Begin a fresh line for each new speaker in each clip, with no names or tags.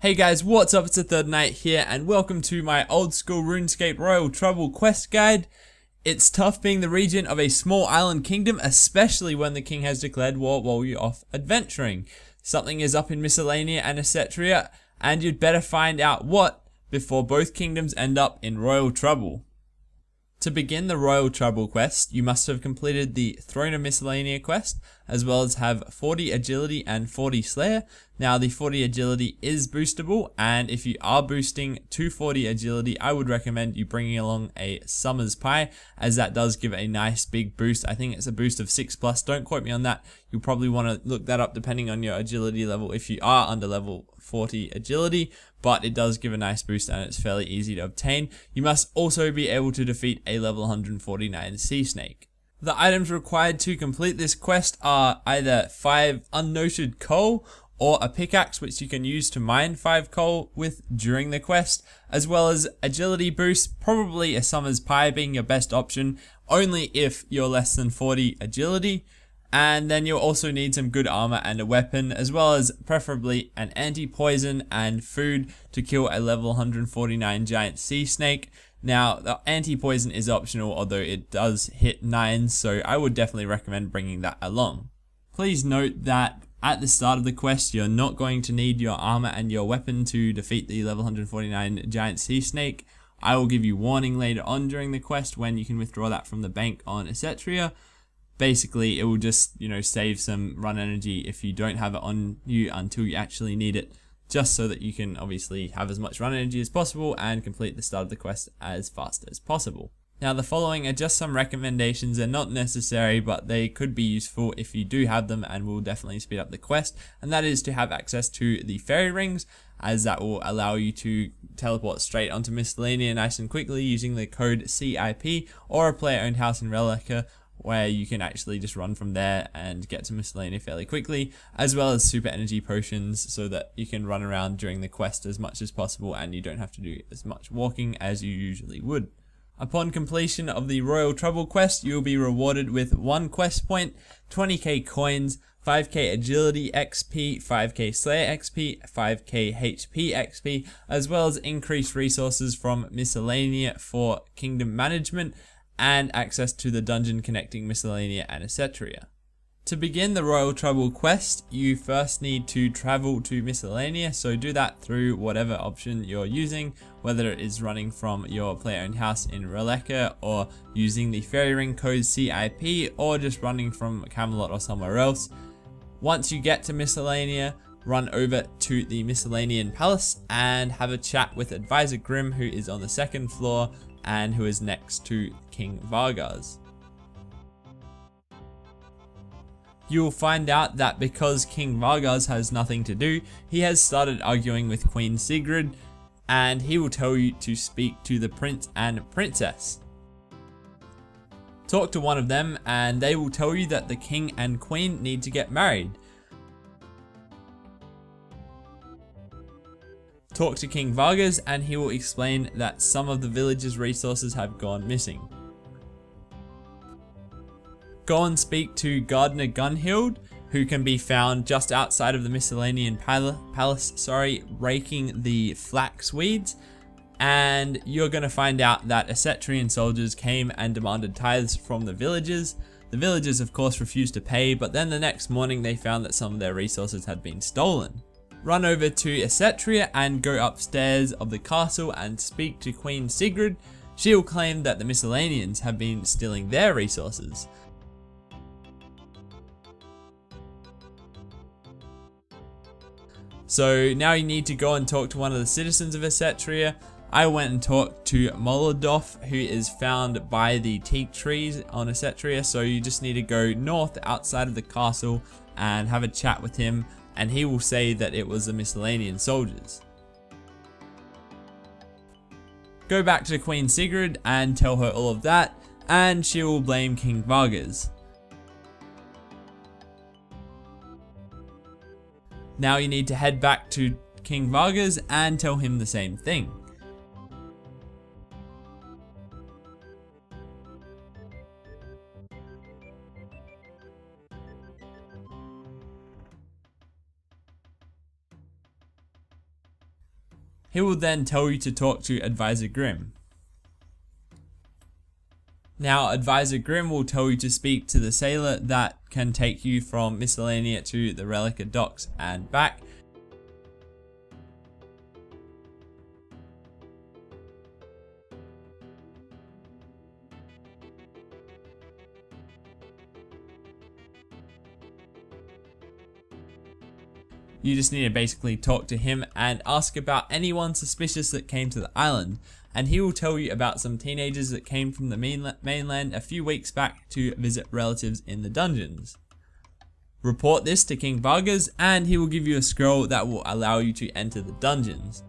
Hey guys, what's up? It's TheThirdKnight here, and welcome to my old school RuneScape Royal Trouble quest guide. It's tough being the regent of a small island kingdom, especially when the king has declared war while you're off adventuring. Something is up in Miscellanea and etc., and you'd better find out what before both kingdoms end up in royal trouble. To begin the Royal Trouble quest, you must have completed the Throne of Miscellania Quest, as well as have 40 Agility and 40 Slayer. Now the 40 Agility is boostable, and if you are boosting to 40 Agility, I would recommend you bringing along a Summer's Pie, as that does give a nice big boost. I think it's a boost of 6+, don't quote me on that. You'll probably want to look that up depending on your Agility level if you are under level 40 Agility, but it does give a nice boost and it's fairly easy to obtain. You must also be able to defeat a level 149 sea snake. The items required to complete this quest are either 5 unnoted coal or a pickaxe, which you can use to mine 5 coal with during the quest, as well as agility boost, probably a Summer's Pie being your best option, only if you're less than 40 agility. And then you'll also need some good armor and a weapon, as well as preferably an anti-poison and food to kill a level 149 giant sea snake. Now, the anti-poison is optional, although it does hit 9, so I would definitely recommend bringing that along. Please note that at the start of the quest, you're not going to need your armor and your weapon to defeat the level 149 giant sea snake. I will give you warning later on during the quest when you can withdraw that from the bank on etc. Basically, it will just, save some run energy if you don't have it on you until you actually need it, just so that you can obviously have as much run energy as possible and complete the start of the quest as fast as possible. Now, the following are just some recommendations. They're not necessary, but they could be useful if you do have them and will definitely speed up the quest, and that is to have access to the fairy rings, as that will allow you to teleport straight onto Miscellanea nice and quickly using the code CIP, or a player-owned house in Rellekka, where you can actually just run from there and get to Miscellanea fairly quickly, as well as super energy potions so that you can run around during the quest as much as possible and you don't have to do as much walking as you usually would. Upon completion of the Royal Trouble quest, you will be rewarded with 1 quest point, 20k coins, 5k agility XP, 5k slayer XP, 5k HP XP, as well as increased resources from Miscellanea for kingdom management, and access to the dungeon connecting Miscellanea and etc. To begin the Royal Trouble quest, you first need to travel to Miscellanea, so do that through whatever option you're using, whether it is running from your player-owned house in Rellekka, or using the fairy ring code CIP, or just running from Camelot or somewhere else. Once you get to Miscellanea, run over to the Miscellanean Palace and have a chat with Advisor Grimm, who is on the 2nd floor and who is next to King Vargas. You will find out that because King Vargas has nothing to do, he has started arguing with Queen Sigrid, and he will tell you to speak to the prince and princess. Talk to one of them and they will tell you that the king and queen need to get married. Talk to King Vargas and he will explain that some of the village's resources have gone missing. Go and speak to Gardener Gunhild, who can be found just outside of the Miscellanean Palace, raking the flax weeds. And you're going to find out that Assetrian soldiers came and demanded tithes from the villagers. The villagers of course refused to pay, but then the next morning they found that some of their resources had been stolen. Run over to Assetria and go upstairs of the castle and speak to Queen Sigrid. She will claim that the Miscellaneans have been stealing their resources. So now you need to go and talk to one of the citizens of Assetria. I went and talked to Molodov, who is found by the teak trees on Assetria, so you just need to go north outside of the castle and have a chat with him, and he will say that it was the Miscellanean soldiers. Go back to Queen Sigrid and tell her all of that, and she will blame King Vargas. Now you need to head back to King Vargas and tell him the same thing. He will then tell you to talk to Advisor Grim. Now, Advisor Grim will tell you to speak to the sailor that can take you from Miscellanea to the Rellekka docks and back. You just need to basically talk to him and ask about anyone suspicious that came to the island. And he will tell you about some teenagers that came from the mainland a few weeks back to visit relatives in the dungeons. Report this to King Vargas and he will give you a scroll that will allow you to enter the dungeons.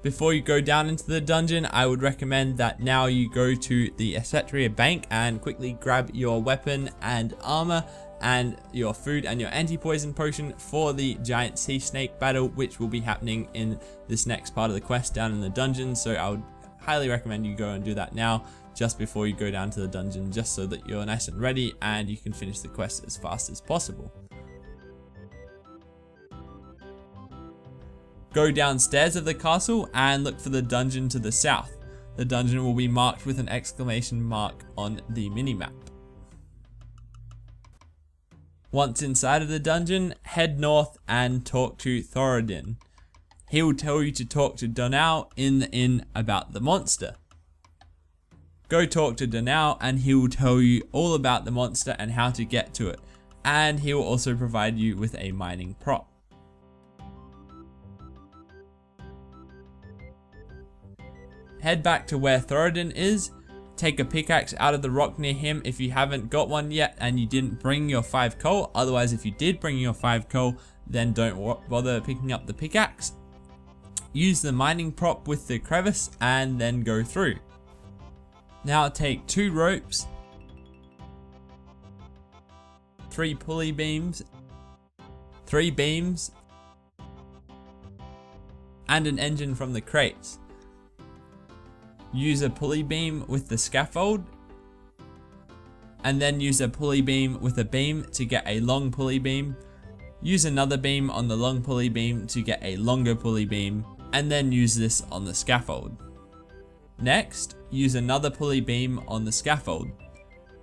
Before you go down into the dungeon, I would recommend that now you go to the Etcetera bank and quickly grab your weapon and armor and your food and your anti-poison potion for the giant sea snake battle, which will be happening in this next part of the quest down in the dungeon. So I would highly recommend you go and do that now, just before you go down to the dungeon, just so that you're nice and ready and you can finish the quest as fast as possible. Go downstairs of the castle and look for the dungeon to the south. The dungeon will be marked with an exclamation mark on the minimap. Once inside of the dungeon, head north and talk to Thoradin. He will tell you to talk to Donau in the inn about the monster. Go talk to Donau and he will tell you all about the monster and how to get to it. And he will also provide you with a mining prop. Head back to where Thoradin is, take a pickaxe out of the rock near him if you haven't got one yet and you didn't bring your 5 coal. Otherwise, if you did bring your 5 coal, then don't bother picking up the pickaxe. Use the mining prop with the crevice and then go through. Now take 2 ropes, 3 pulley beams, 3 beams, and an engine from the crates. Use a pulley beam with the scaffold, and then use a pulley beam with a beam to get a long pulley beam. Use another beam on the long pulley beam to get a longer pulley beam, and then use this on the scaffold. Next, use another pulley beam on the scaffold,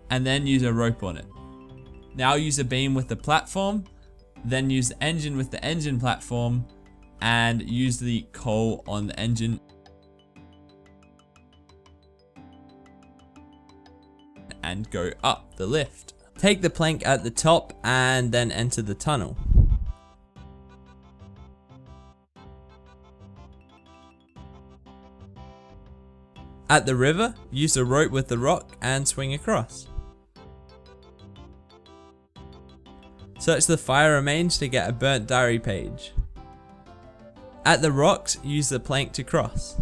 and then use a rope on it. Now use a beam with the platform, then use the engine with the engine platform, and use the coal on the engine. And go up the lift. Take the plank at the top and then enter the tunnel. At the river, use a rope with the rock and swing across. Search the fire remains to get a burnt diary page. At the rocks, use the plank to cross.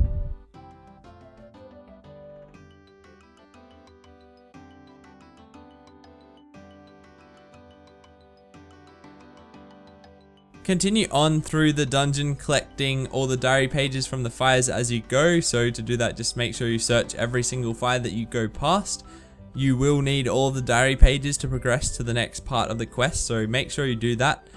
Continue on through the dungeon collecting all the diary pages from the fires as you go. So to do that, just make sure you search every single fire that you go past. You will need all the diary pages to progress to the next part of the quest, so make sure you do that.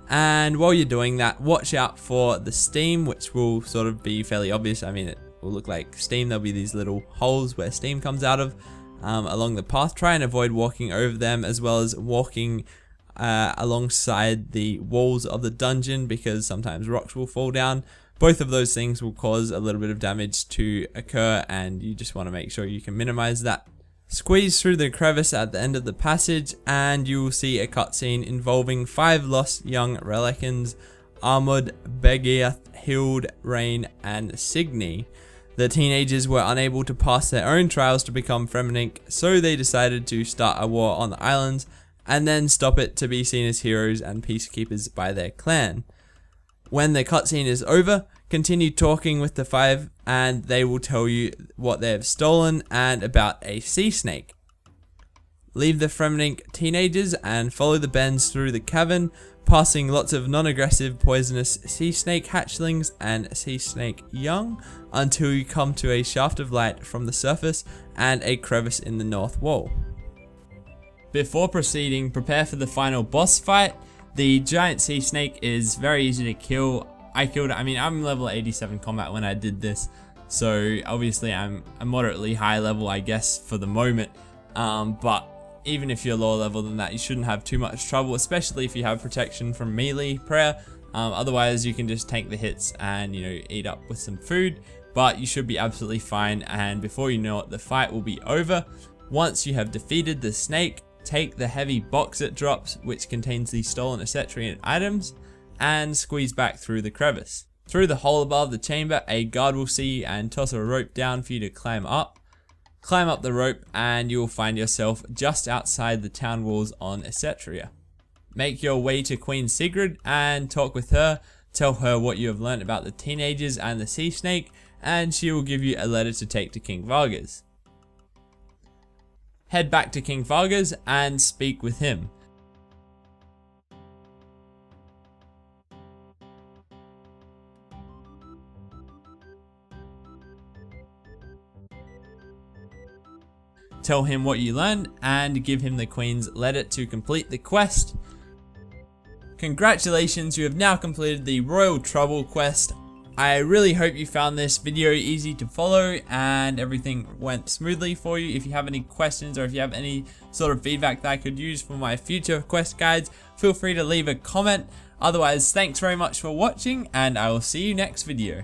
And while you're doing that, watch out for the steam, which will sort of be fairly obvious. I mean, it will look like steam. There'll be these little holes where steam comes out of along the path. Try and avoid walking over them, as well as walking alongside the walls of the dungeon, because sometimes rocks will fall down. Both of those things will cause a little bit of damage to occur, and you just want to make sure you can minimize that. Squeeze through the crevice at the end of the passage and you will see a cutscene involving 5 lost young Rellekkans, Armud, Begiath, Hild, Rain, and Signy. The teenagers were unable to pass their own trials to become Fremennik, so they decided to start a war on the islands and then stop it to be seen as heroes and peacekeepers by their clan. When the cutscene is over, continue talking with the 5 and they will tell you what they have stolen and about a sea snake. Leave the Fremenink teenagers and follow the bends through the cavern, passing lots of non-aggressive poisonous sea snake hatchlings and sea snake young until you come to a shaft of light from the surface and a crevice in the north wall. Before proceeding, prepare for the final boss fight. The giant sea snake is very easy to kill. I killed it. I mean, I'm level 87 combat when I did this, so obviously I'm a moderately high level, I guess, for the moment. But even if you're lower level than that, you shouldn't have too much trouble, especially if you have protection from melee prayer. Otherwise, you can just tank the hits and, eat up with some food, but you should be absolutely fine. And before you know it, the fight will be over. Once you have defeated the snake, take the heavy box it drops, which contains the stolen Etretrian items, and squeeze back through the crevice. Through the hole above the chamber, a guard will see you and toss a rope down for you to climb up. Climb up the rope and you will find yourself just outside the town walls on Etretria. Make your way to Queen Sigrid and talk with her. Tell her what you have learned about the teenagers and the sea snake, and she will give you a letter to take to King Vargas. Head back to King Vargas and speak with him. Tell him what you learned and give him the Queen's letter to complete the quest. Congratulations, you have now completed the Royal Trouble quest. I really hope you found this video easy to follow and everything went smoothly for you. If you have any questions or if you have any sort of feedback that I could use for my future quest guides, feel free to leave a comment. Otherwise, thanks very much for watching and I will see you next video.